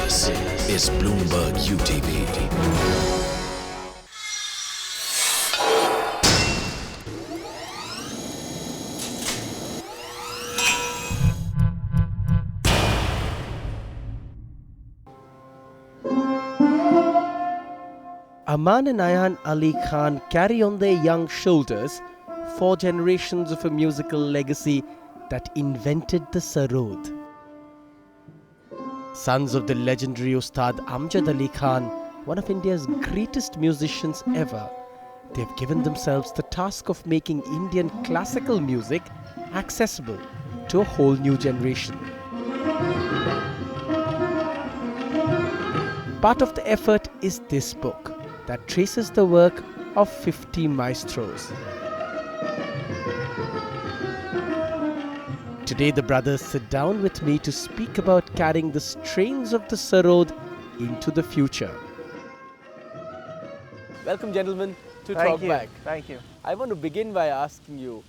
This is Bloomberg UTV. Amaan and Ayaan Ali Khan carry on their young shoulders 4 generations of a musical legacy that invented the Sarod. Sons of the legendary Ustad Amjad Ali Khan, one of India's greatest musicians ever, they've given themselves the task of making Indian classical music accessible to a whole new generation. Part of the effort is this book that traces the work of 50 maestros. Today the brothers sit down with me to speak about carrying the strains of the Sarod into the future. Welcome, gentlemen, to Talk Back. Thank you. I want to begin by asking you,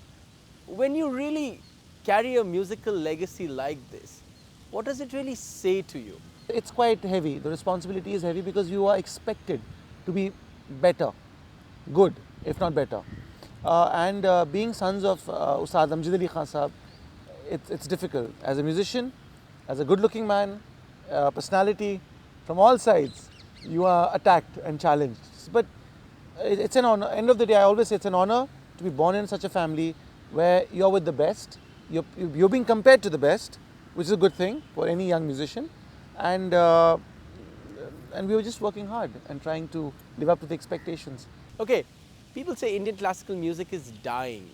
when you really carry a musical legacy like this, what does it really say to you? It's quite heavy. The responsibility is heavy because you are expected to be better, good, if not better. Being sons of Ustad Amjad Ali Khan Sahab, it's difficult. As a musician, as a good-looking man, personality, from all sides, you are attacked and challenged. But it's an honor. End of the day, I always say it's an honor to be born in such a family where you're with the best. You're being compared to the best, which is a good thing for any young musician. And we were just working hard and trying to live up to the expectations. Okay, people say Indian classical music is dying.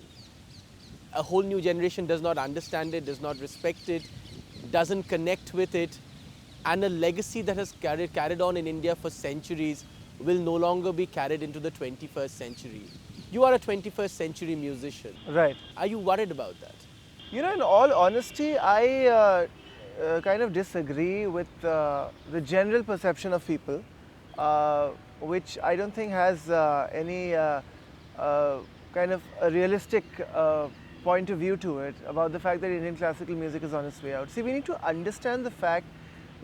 A whole new generation does not understand it, does not respect it, doesn't connect with it, and a legacy that has carried on in India for centuries will no longer be carried into the 21st century. You are a 21st century musician. Right. Are you worried about that? You know, in all honesty, I kind of disagree with the general perception of people, which I don't think has any kind of a realistic point of view to it about the fact that Indian classical music is on its way out. See, we need to understand the fact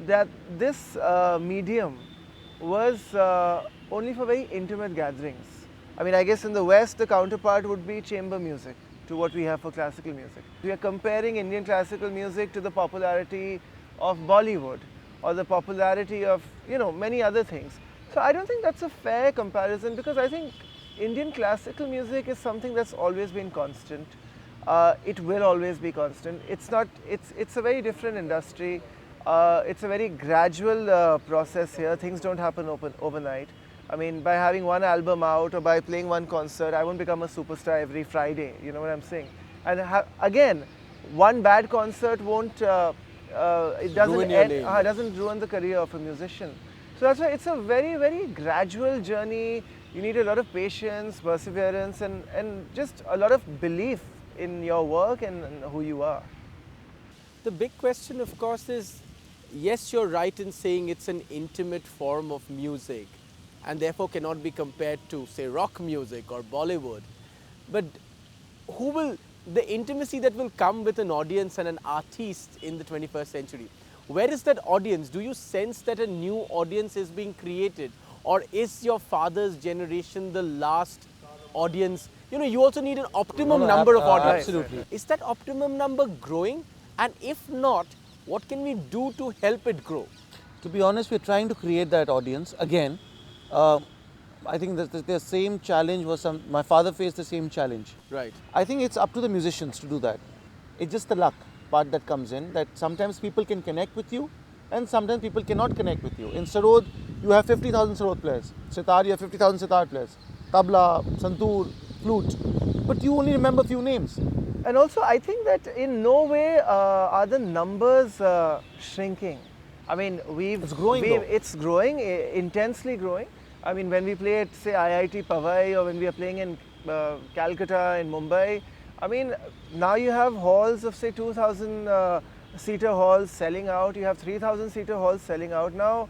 that this medium was only for very intimate gatherings. I mean, I guess in the West, the counterpart would be chamber music to what we have for classical music. We are comparing Indian classical music to the popularity of Bollywood or the popularity of, many other things. So I don't think that's a fair comparison because I think Indian classical music is something that's always been constant. It will always be constant. It's a very different industry. It's a very gradual process here. Things don't happen overnight. I mean, by having one album out or by playing one concert, I won't become a superstar every Friday, you know what I'm saying? And again, one bad concert it doesn't ruin the career of a musician. So that's why it's a very, very gradual journey. You need a lot of patience, perseverance, and just a lot of belief in your work and who you are. The big question, of course, is, yes, you're right in saying it's an intimate form of music and therefore cannot be compared to, say, rock music or Bollywood. But the intimacy that will come with an audience and an artist in the 21st century, where is that audience? Do you sense that a new audience is being created? Or is your father's generation the last audience? You also need an optimum number of audience. Absolutely. Is that optimum number growing? And if not, what can we do to help it grow? To be honest, we're trying to create that audience again. I think that the same challenge was my father faced the same challenge. Right. I think it's up to the musicians to do that. It's just the luck part that comes in, that sometimes people can connect with you and sometimes people cannot connect with you. In Sarod, you have 50,000 Sarod players. Sitar, you have 50,000 sitar players. Tabla, santoor, flute. But you only remember a few names. And also, I think that in no way are the numbers shrinking. I mean, it's growing. It's growing, intensely growing. I mean, when we play at, say, IIT Powai or when we are playing in Calcutta, in Mumbai, I mean, now you have halls of, say, 2,000 seater halls selling out. You have 3,000 seater halls selling out. Now,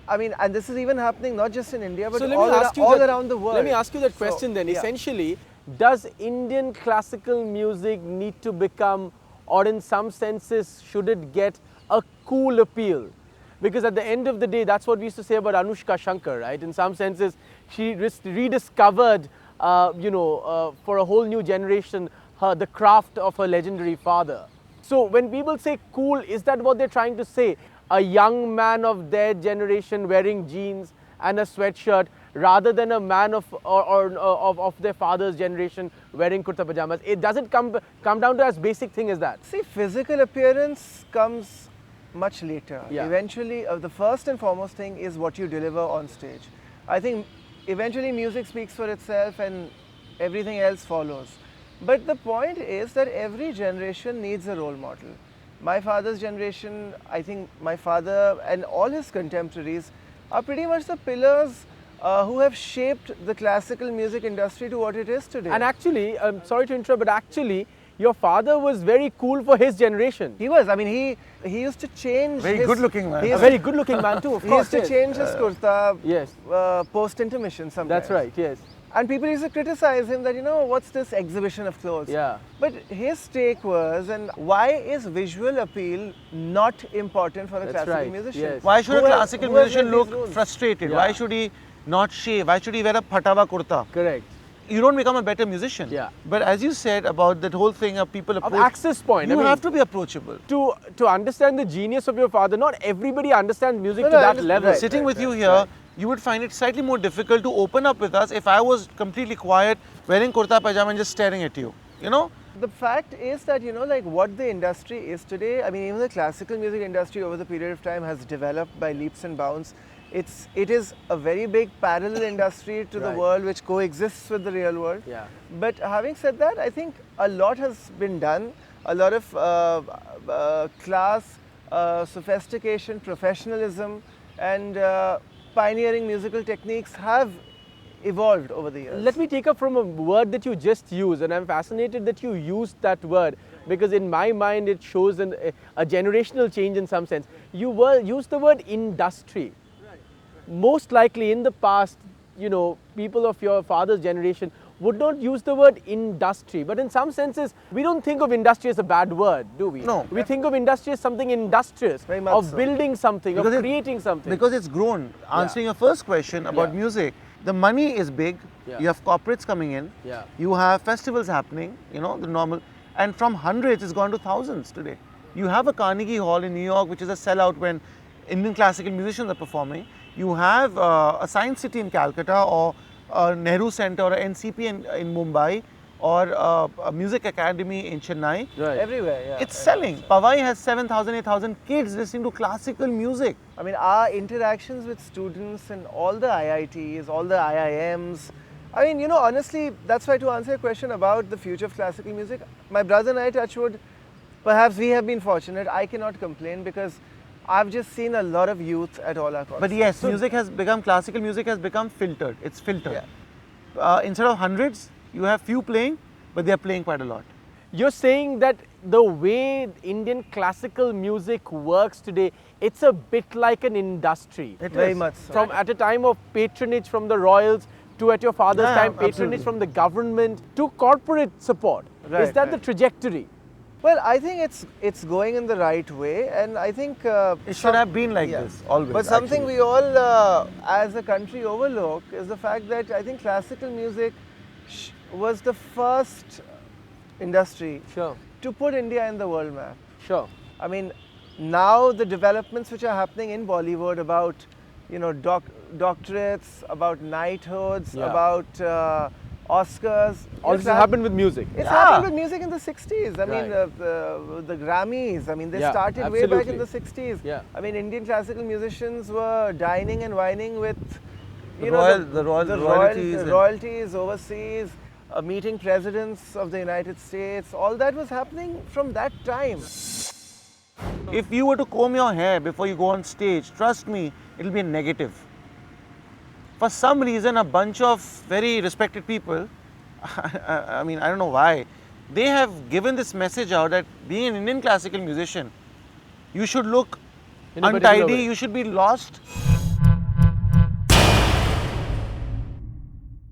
I mean, and this is even happening not just in India, but all around the world. Let me ask you that question then. Yeah. Essentially, does Indian classical music need to become, or in some senses, should it get a cool appeal? Because at the end of the day, that's what we used to say about Anushka Shankar, right? In some senses, she rediscovered, for a whole new generation, the craft of her legendary father. So when people say cool, is that what they're trying to say? A young man of their generation wearing jeans and a sweatshirt, rather than a man of their father's generation wearing kurta pajamas. It doesn't come down to as basic thing as that. See, physical appearance comes much later. Yeah. Eventually, the first and foremost thing is what you deliver on stage. I think eventually music speaks for itself and everything else follows. But the point is that every generation needs a role model. My father's generation, I think my father and all his contemporaries are pretty much the pillars who have shaped the classical music industry to what it is today. And actually, I'm sorry to interrupt, but actually, your father was very cool for his generation. He was. I mean, he used to change. Very good-looking man. A very good-looking man too, of course. He used to change his kurta yes. Post-intermission sometimes. That's right, yes. And people used to criticize him that, what's this exhibition of clothes? Yeah. But his take was, and why is visual appeal not important for a classical right, musician? yes. Why should a classical musician look frustrated? Yeah. Why should he not shave? Why should he wear a phatava kurta? Correct. You don't become a better musician. Yeah. But as you said about that whole thing of people Of access point. you have to be approachable. To understand the genius of your father, not everybody understands music No, to no, that level. right. Sitting with you here, you would find it slightly more difficult to open up with us if I was completely quiet, wearing kurta pajama and just staring at you. The fact is that, like what the industry is today, I mean, even the classical music industry over the period of time has developed by leaps and bounds. It is a very big parallel industry to the Right. world which coexists with the real world. Yeah. But having said that, I think a lot has been done. A lot of class, sophistication, professionalism and pioneering musical techniques have evolved over the years. Let me take up from a word that you just used, and I'm fascinated that you used that word because in my mind it shows a generational change in some sense. You used the word industry. Most likely in the past, people of your father's generation would not use the word industry, but in some senses, we don't think of industry as a bad word, do we? No. We think of industry as something industrious, Very much of so. building something, Because of creating something. Because it's grown. Answering your first question about Yeah. music, the money is big. Yeah. You have corporates coming in. Yeah. You have festivals happening, the normal. And from hundreds, it's gone to thousands today. You have a Carnegie Hall in New York, which is a sellout when Indian classical musicians are performing. You have a Science City in Calcutta or a Nehru Center or a NCP in Mumbai or a Music Academy in Chennai. Right. Everywhere, yeah. It's selling. Powai has 7,000, 8,000 kids listening to classical music. I mean, our interactions with students in all the IITs, all the IIMs, I mean, honestly, that's why to answer your question about the future of classical music, my brother and I, touchwood, perhaps we have been fortunate. I cannot complain because I've just seen a lot of youth at all our concerts. But yes, classical music has become filtered. It's filtered. Yeah. Instead of hundreds, you have few playing, but they are playing quite a lot. You're saying that the way Indian classical music works today, it's a bit like an industry. It Very is. much so. From at a time of patronage from the royals to at your father's Yeah, time patronage absolutely. from the government to corporate support. Is Right, that the right. trajectory? Well, I think it's going in the right way, and I think It should have been like this always. But something actually. we all, as a country, overlook is the fact that I think classical music was the first industry Sure, to put India in the world map. sure. I mean, now the developments which are happening in Bollywood about, doctorates, about knighthoods, Yeah. about Oscars. All this happened with music. It's Yeah. happened with music in the 60s. I mean, Right. the Grammys, I mean, they Yeah, started way back in absolutely. the 60s. Yeah. I mean, Indian classical musicians were dining and wining with, The royalties and- royalties overseas, meeting presidents of the United States. All that was happening from that time. If you were to comb your hair before you go on stage, trust me, it'll be a negative. For some reason, a bunch of very respected people, I mean, I don't know why, they have given this message out that being an Indian classical musician, you should look In a particular untidy, way. you should be lost